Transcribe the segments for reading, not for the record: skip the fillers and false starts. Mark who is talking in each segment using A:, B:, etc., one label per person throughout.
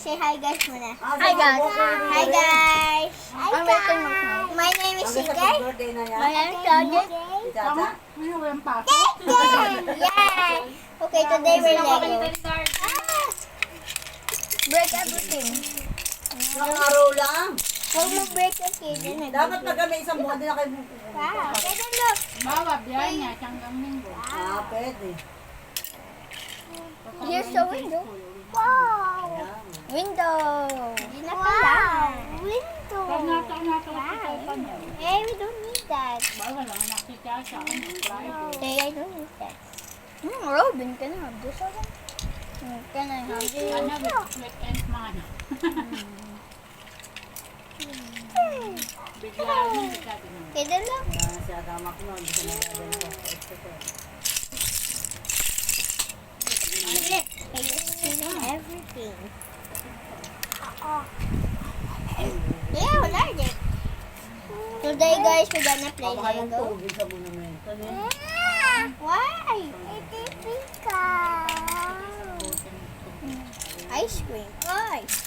A: Say hi guys muna.
B: Hi guys.
A: Hi guys.
B: I'm waiting mo.
A: My name is
C: Hanggang sa
A: Sigay.
C: birthday na yan.
B: My name is Claudia.
C: Si Tata.
A: Yay! Okay, today we're Lego.
B: Break everything.
C: Isang araw lang.
A: Huwag mo break yung kidin.
C: Dapat pag may isang buwan din na kayo pupunta.
A: Wow. Kaya look.
D: Bawa, biyahe niya, hanggang linggo.
C: Pwede.
B: Here's the window.
A: Wow.
C: Ayan.
B: Window.
A: Hindi na pala. Window.
D: Pag nasa pa niya.
A: Hey, we don't need that.
D: Bawa lang, nakita siya. Friday.
A: Hey, I don't need that.
B: Robin, can I have this one? Can I have this?
D: Ano, with end man. Bigla niya, bigla din.
A: Kaya look.
C: Wala na siya tama ko nun. Hindi ko nagagawin ko.
A: Hey, let's see everything. Yeah, wala din. Today guys, we're gonna play
C: Baka ng
A: Lego.
C: tubig sa monumento.
A: Why? Ice cream. Ice.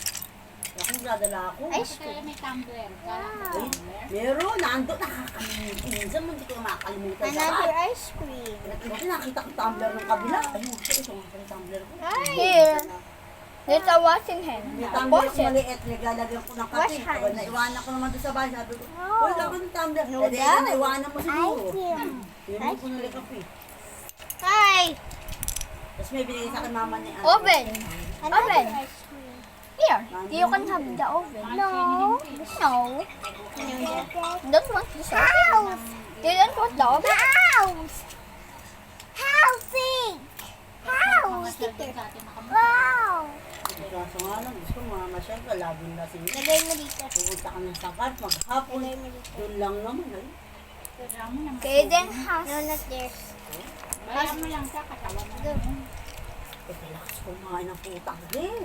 C: Ako nagdadala ako.
A: Ice cream.
D: Kaya may tumbler.
C: Ay, meron. Nandun. Nakakalimutan. Minsan mo hindi ko makakalimutan sa
A: Another
C: bahay.
A: ice cream.
C: Nakita ko tumbler ng kabila. Ayun, ito ang tumbler ko.
B: Here. There's a washing hand.
C: May
B: A
C: tumbler ko
B: faucet.
C: maliit. Naglalagyan ko ng kape.
A: Wash hands.
C: Pag naiwanan ko naman doon sa bahay, sabi ko,
A: No.
C: uy, dapat ng tumbler.
A: No
C: Pwede
A: doubt.
C: na, naiwanan mo siguro. Hindi ko nila kape.
A: Hi.
C: Tapos may binigay sa akin mama ni Ate.
B: Oven.
A: Another
B: Oven.
A: ice cream.
B: Here. You can have the oven.
A: No.
B: No. Don't want this oven. You don't want the oven?
A: House. Housing. House. Wow.
C: Kaso nga lang, gusto ko mamasyal ka, labing lasing.
A: Lagay mo dito.
C: Pupunta ka ng sangkat, maghapon.
A: Lagay mo dito.
C: Doon lang naman ay.
B: Kaden has.
A: No, not there.
D: Bayan mo lang siya, katawan mo.
C: Eh, lakas kumain ng putang din.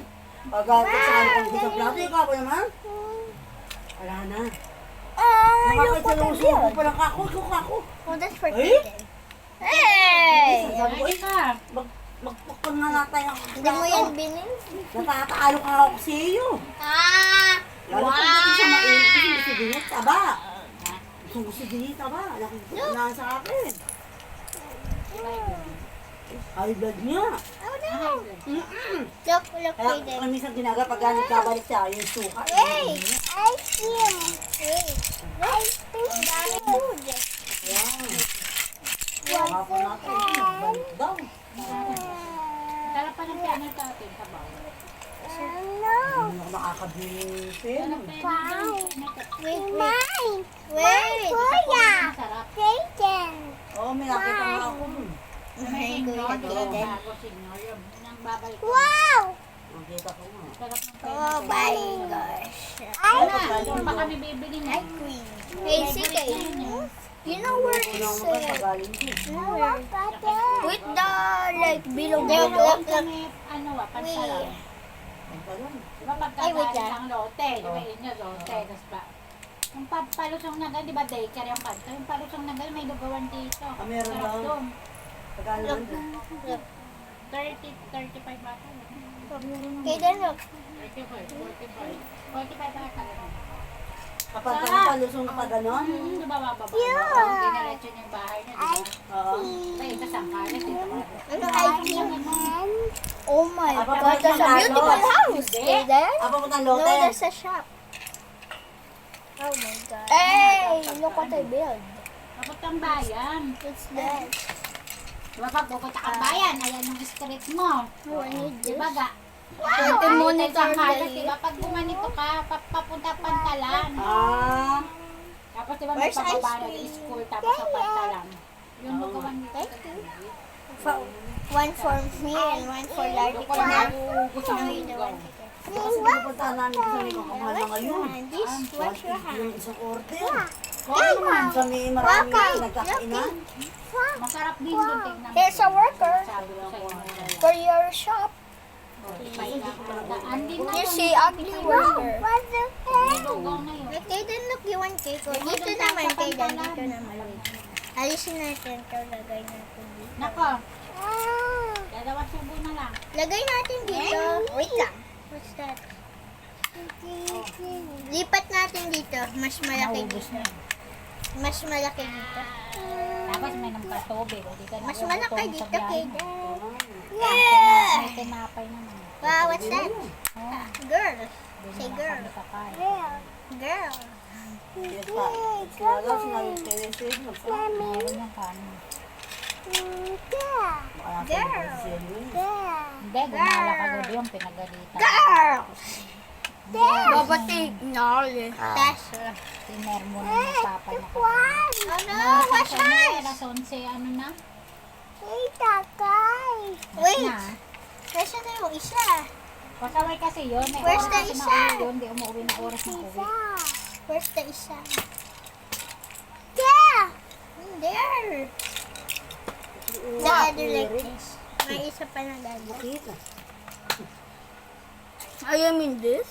C: Pagkakit sa akin kung sa plato, ikaw ba naman? Wala na. Nakakit sa luso ko pa lang kako.
A: Oh, that's for
C: Ay?
A: Kaden.
B: Hey!
C: Sabi ko,
D: Ay, ka.
C: magpukpang na natin ang
A: Hindi mo yan binil?
C: Natatalo ka ako sa iyo. Lalo kung hindi siya mainit, gusto din taba. Gusto din taba. Nakikita na sa akin. High blood niya.
A: Oh, no.
C: Mm-mm.
A: Look,
C: Kaya
A: Kaden.
C: kami sa ginagawa pag nagbabalik siya, yung suka.
A: Hey! Ice cream! Hey! Ice cream! Dami food!
C: Ayan. Hapon natin, balik daw.
D: Sarap pa ng piano sa atin, sabaw.
A: No!
C: Hindi ako makakabipin.
A: Wait, wait! Wait! Kuya!
D: Sarap.
A: Kaden!
C: Oo, may nakita nga ako.
A: Ay, Kuya Kaden.
D: Bago senior, yun. Nang babalik.
A: Wow!
C: Nakita ko nga.
D: Sarap ng
A: Oh
D: piano.
A: my gosh!
D: Ano ba kami bibili na?
A: Ice cream! Hey, sige!
B: You know where
C: Una
B: it's
C: mo ka pagaling ko.
B: with the like below
A: Look,
B: below.
A: look, look!
D: May ano pansalang.
C: Ang pala.
D: Di ba
A: Ay, wait
D: pagkakain
A: lang.
D: ng lote, di ba yun yung lote, tapos ba? Yung palusong na di ba daycare yung panta? Yung palusong na may lugawan dito.
C: Meron
D: Sarap
C: daw.
D: doon.
C: Pagkano
A: Look,
C: naman?
A: look.
D: 35 bata.
A: Kaden, look!
D: 45 bata.
C: Kapag ka napalusong na pa ganon?
D: Di ba bababa? Kung dinaretso niya yung bahay niya, di ba?
C: Oo.
D: Ay, ito sangkalit, dito ba?
A: Ano ice cream?
B: Oh my
C: Apa
B: god,
C: pa
B: that's a
C: yung
B: beautiful
C: lalo?
B: house. Kaden?
C: Apa mo ng
A: No,
C: lote?
A: there's a shop. Oh my god.
B: Hey, look what I built.
D: Kapag ang bayan.
A: What's that?
D: Di ba pag pupunta kang bayan, ayan yung street mo.
A: Oh, I need
D: Di
A: this.
D: ba ga?
B: Pwede monitor
D: Sangkalit,
B: dali.
D: di ba? Pag gumanito ka, papunta Pantalan.
C: Ah.
D: Tapos di ba may
A: Where's ice
D: pababa na
A: cream?
D: school, tapos sa Pantalan. Yun lugawan dito.
A: One for me and one for Larry
D: Ko na
A: Corner.
D: gusto
A: No,
D: mo
A: you don't want to get.
C: Kasi pupuntahan namin sa may kakamahal na ngayon.
A: And this, what's your hand?
C: Yung isang order.
A: Hey,
C: Sa may marami nagkakainan.
D: Masarap din doon tingnan.
B: Here's a worker
D: Sabi ko sa inyo.
B: for your shop.
D: Andin na
B: You
D: yun.
B: see ugly worker.
A: What's the
D: May lugaw na yun.
A: Kaden, look, you want cake? Oh, dito naman, Kaden, dito naman. Alisin natin ito, lagay natin dito.
D: Nako, dalawa subo na lang.
A: Lagay natin dito. Wait lang. What's that? Lipat natin dito. Mas malaki
D: Naubos
A: dito.
D: na.
A: Mas malaki dito.
D: Tapos may nang patubig. Hindi ka
A: Mas
D: nauubuton
A: malaki
D: sa
A: dito,
D: biyahe
A: Kaden.
D: mo.
A: Yeah!
D: May tinapay naman.
A: Wow, what's that?
D: Oh,
A: Girl.
D: doon
A: Say
D: na
A: girl.
D: kami kakain.
A: Girl.
C: Yes pa. Sinagaw, sinabi Tennessee.
D: Meron yung kanin.
C: Baka nasa
A: Girl.
C: Brazil yun.
D: Hindi, gumala ka doon yung pinagalitan.
A: Girl.
B: Babati. Nali.
A: Tasha.
D: Tiner mo na yung papa niya.
A: Oh no, what's yours?
D: Alas 11, ano na?
A: Wait.
D: Na.
A: Nasaan na yung isa?
D: Pasaway kasi yun. May
A: Where's
D: oras
A: the
D: kasi
A: isa?
D: mauwi yun. Hindi umuwi na oras ng uwi.
A: Where's the isa? There. The other like this. May isa pa na gano'n.
C: Kita.
B: I mean this?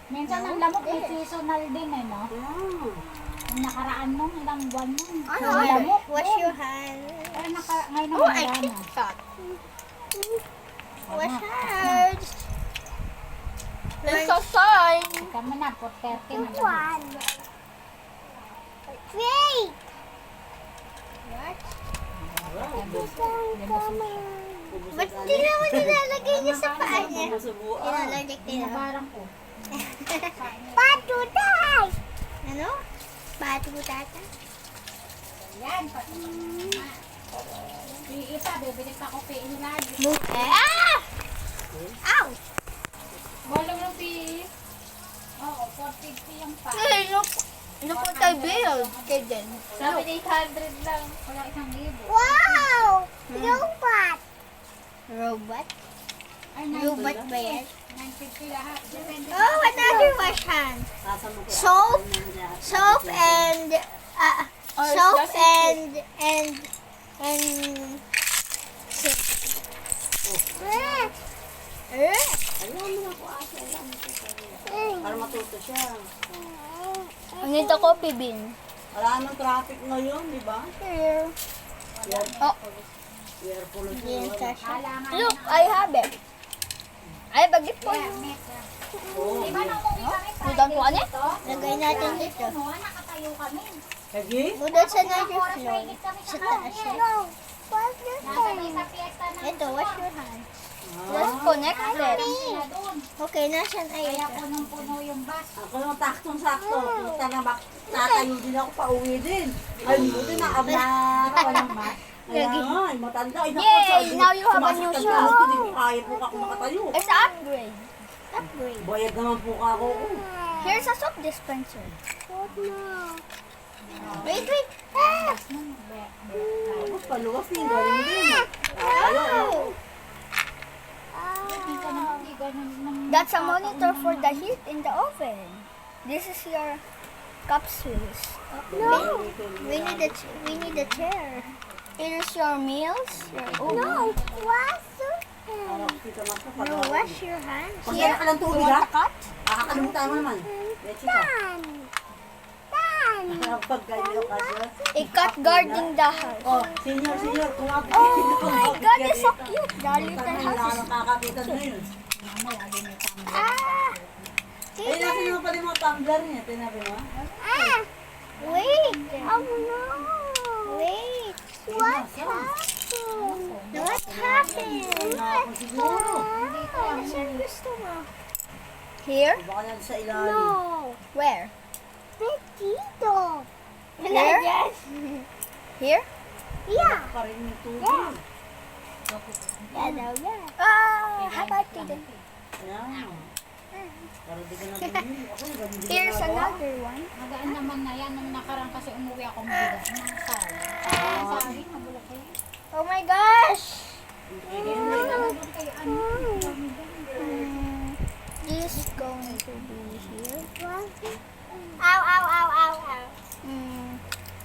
D: Minsan ang lamok may seasonal din eh, no?
C: Wow.
D: Yung nakaraan nung ilang buwan nung.
B: Ano?
D: Ang lamok.
A: Wash your hand.
D: Pero ngayon
B: Oh,
D: naman
B: I
D: wala
B: think
D: na.
B: that.
A: Wash hands.
B: It's a sign.
D: Kami na, po 30 na.
A: Wait. What? Ba't di naman nilalagay niya sa paa niya? Nilalagay niya.
D: Binabarang ko.
A: Patutay! Ano? Patutata?
D: Yan, pati. Iisa, bibili pa ko PE lagi.
A: Ah! Ow!
D: Bolong ng PE. Oo, 450 yung pa.
B: Hey, look what I built. Kaden.
D: Sabi 800 lang. Wala 1,000.
A: Wow! Robot! Robot?
D: Ay,
A: Robot ba yan?
D: 950 lahat. Depende.
A: Oh, another wash hand. Soap? Soap and soap and soap.
C: Alam mo na po ate. Alam mo po. Para matuto siya.
B: I need a coffee bean.
C: Wala namang traffic ngayon, di ba?
B: Here.
C: Air,
B: Oh,
C: air pollution.
A: Yan, Tasha.
D: Alangan
B: look, I have it. I have a gift for you.
C: Oo.
D: Di ba nung umuwi kami
B: You don't want it?
A: Lagay natin dito.
D: puno, nakatayo kami.
C: Lagi?
A: Budot sa another
D: Oras
A: floor.
D: mahigit kami
A: Sa
D: sa
A: taas
D: kanya.
A: siya.
D: Nasa isa fiesta na.
A: Ito, wash your hands.
B: Let's connect it.
D: Sila doon.
A: Okay, nasan ay
D: Kaya
A: ito?
D: punong-puno yung bus.
C: Ako yung taktong-sakto. Punta na tatayo din ako pa uwi din. Ay, buti na walang mat. Kaya nga, ay matanda. Ay, naku,
B: Yay!
C: sabi,
B: Now you have a new
C: sumasaktan
B: shoe.
C: ka ako, Hindi ko kaya po ako makatayo.
B: It's an upgrade.
A: Upgrade.
C: Bayad naman po ka ako.
B: Here's a soap dispenser.
A: Wait, wait. Ah!
C: Tapos paluwas din, galing din.
A: Oh!
D: Hindi ka naman, hindi ganun nang...
B: That's a monitor for the heat in the oven. This is your capsules.
A: No, we need a chair.
B: It is your meals. Your
A: No, wash
C: Parang kita mas ka
A: No, wash your hands.
C: Pagkaya ka lang
B: You
C: tubig
B: want
C: ha?
B: a cut?
C: Makakalimutan mo naman. Leche ka. Pagkayo ka siya.
B: A cat guarding the house.
C: Oh, senior, kumapit.
B: Oh my God, it's so cute. The little house
C: Wala
B: is
C: nang kakakita na yun.
D: Mama, lagi may tama.
A: Ah!
C: Eh, nasa naman pala yung mga tumbler niya. Tinabi mo?
A: Ah! Wait! Oh no! Wait! What happened? What happened?
C: Wala ako siguro.
A: Ano saan gusto mo?
B: here.
C: Baka yan sa ilalim.
B: Where?
A: Dito!
B: Here? Here?
A: Yeah!
C: Pa rin yung tubig.
A: Yeah daw, yeah.
B: How about it?
C: Ayan. Para di ka na bumili. Ako yung ganun din
B: Here's
C: ginagawa.
B: another one.
D: Magaan naman na yan. Nung nakarang kasi umuwi ako mabigat. Nang sari. Ang sari, nabulok ko yun.
A: Oh my gosh!
D: Nabulok kayo, ano?
B: This is going to be here.
A: Ow, ow, ow, ow, ow.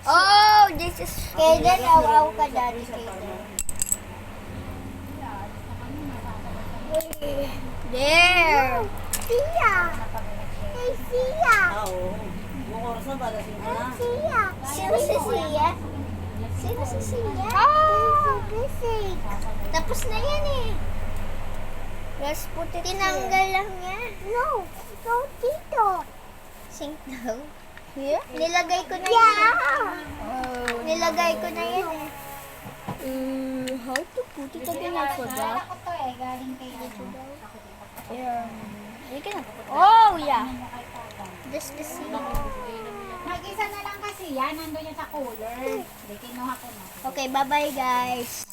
B: Oh, this is
A: Kaden, ow, ow ka daddy, Kaden.
B: there.
A: Sia! Hey, Sia!
C: Ah, oo. Buong oras na, balasin ko na.
A: Sia! Sino si Sia? Sino si Sia? Oh! Tapos na yan eh.
B: Let's put it
A: Tinanggal lang niya. No. Go dito. Sink daw.
B: here.
A: Nilagay ko na
B: Yeah.
A: yan.
B: Oh,
A: Nilagay ko na yan eh.
B: how to put it again? I forgot.
D: Ako to eh, galing kay ano.
B: Yeah. You can. Oh, yeah.
A: Just the seed.
D: Mag-isa na lang kasi yan, nandun yung sa cooler. Hindi, kinuha ko na.
A: Okay, bye-bye guys.